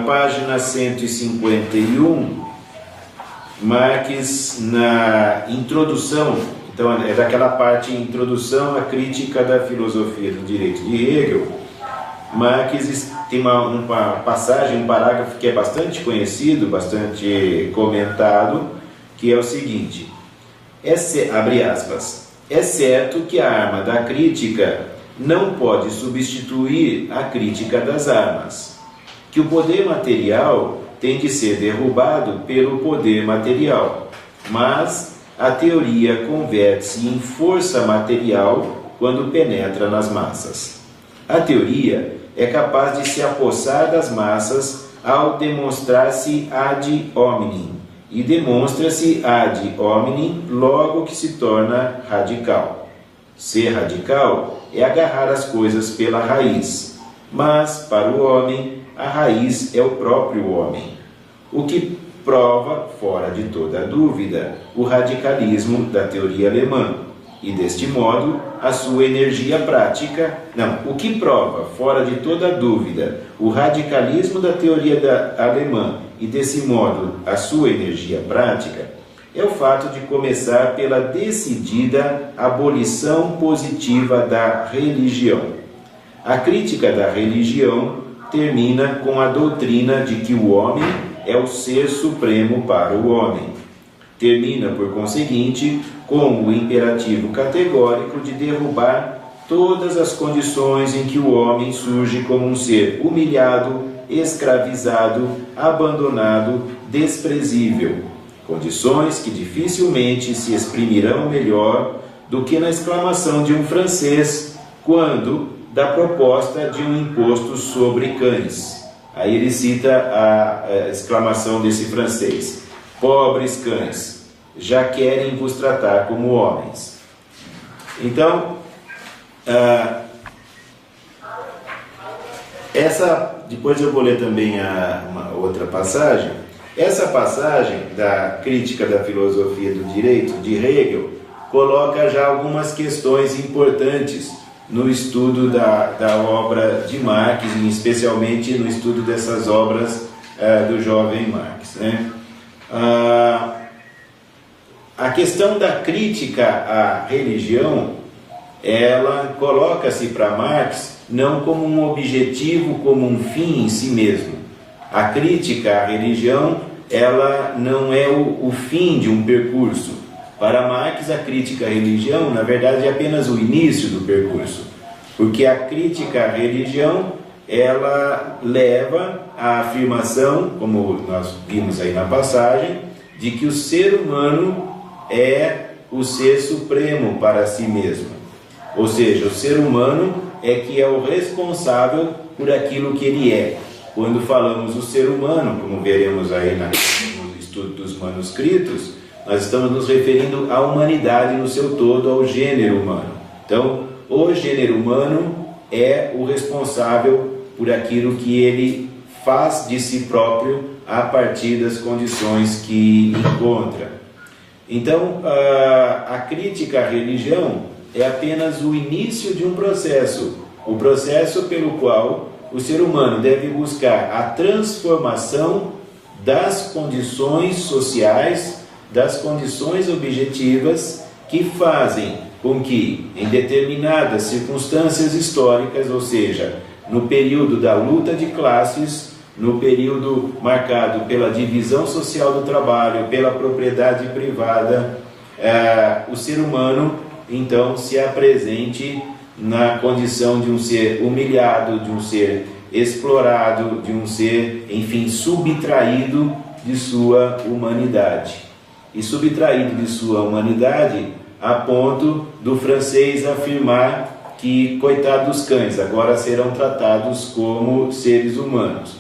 Página 151, Marx, na introdução, então é daquela parte Introdução à Crítica da Filosofia do Direito de Hegel. Marx tem uma passagem, um parágrafo que é bastante conhecido, bastante comentado, que é o seguinte: abre aspas, é certo que a arma da crítica não pode substituir a crítica das armas, que o poder material tem de ser derrubado pelo poder material, mas a teoria converte-se em força material quando penetra nas massas. A teoria é capaz de se apossar das massas ao demonstrar-se ad hominem, e demonstra-se ad hominem logo que se torna radical. Ser radical é agarrar as coisas pela raiz, mas para o homem a raiz é o próprio homem, o que prova, fora de toda dúvida, o radicalismo da teoria alemã, e deste modo a sua energia prática, o que prova, fora de toda dúvida, o radicalismo da teoria alemã, e desse modo a sua energia prática, é o fato de começar pela decidida abolição positiva da religião. A crítica da religião termina com a doutrina de que o homem é o ser supremo para o homem. Termina, por conseguinte, com o imperativo categórico de derrubar todas as condições em que o homem surge como um ser humilhado, escravizado, abandonado, desprezível. Condições que dificilmente se exprimirão melhor do que na exclamação de um francês quando da proposta de um imposto sobre cães. Aí ele cita a exclamação desse francês: pobres cães, já querem vos tratar como homens. Então, depois eu vou ler também uma outra passagem. Essa passagem da crítica da filosofia do direito de Hegel coloca já algumas questões importantes no estudo da obra de Marx, e especialmente no estudo dessas obras do jovem Marx, né? A questão da crítica à religião, ela coloca-se para Marx não como um objetivo, como um fim em si mesmo. A crítica à religião, ela não é o fim de um percurso. Para Marx, a crítica à religião, na verdade, é apenas o início do percurso, porque a crítica à religião, ela leva à afirmação, como nós vimos aí na passagem, de que o ser humano é o ser supremo para si mesmo. Ou seja, o ser humano é que é o responsável por aquilo que ele é. Quando falamos o ser humano, como veremos aí no estudo dos manuscritos, nós estamos nos referindo à humanidade no seu todo, ao gênero humano. Então, o gênero humano é o responsável por aquilo que ele faz de si próprio a partir das condições que encontra. Então, a crítica à religião é apenas o início de um processo, o processo pelo qual o ser humano deve buscar a transformação das condições sociais, das condições objetivas que fazem com que, em determinadas circunstâncias históricas, ou seja, no período da luta de classes, no período marcado pela divisão social do trabalho, pela propriedade privada, o ser humano, então, se apresente na condição de um ser humilhado, de um ser explorado, de um ser, enfim, subtraído de sua humanidade. E subtraído de sua humanidade a ponto do francês afirmar que, coitados dos cães, agora serão tratados como seres humanos.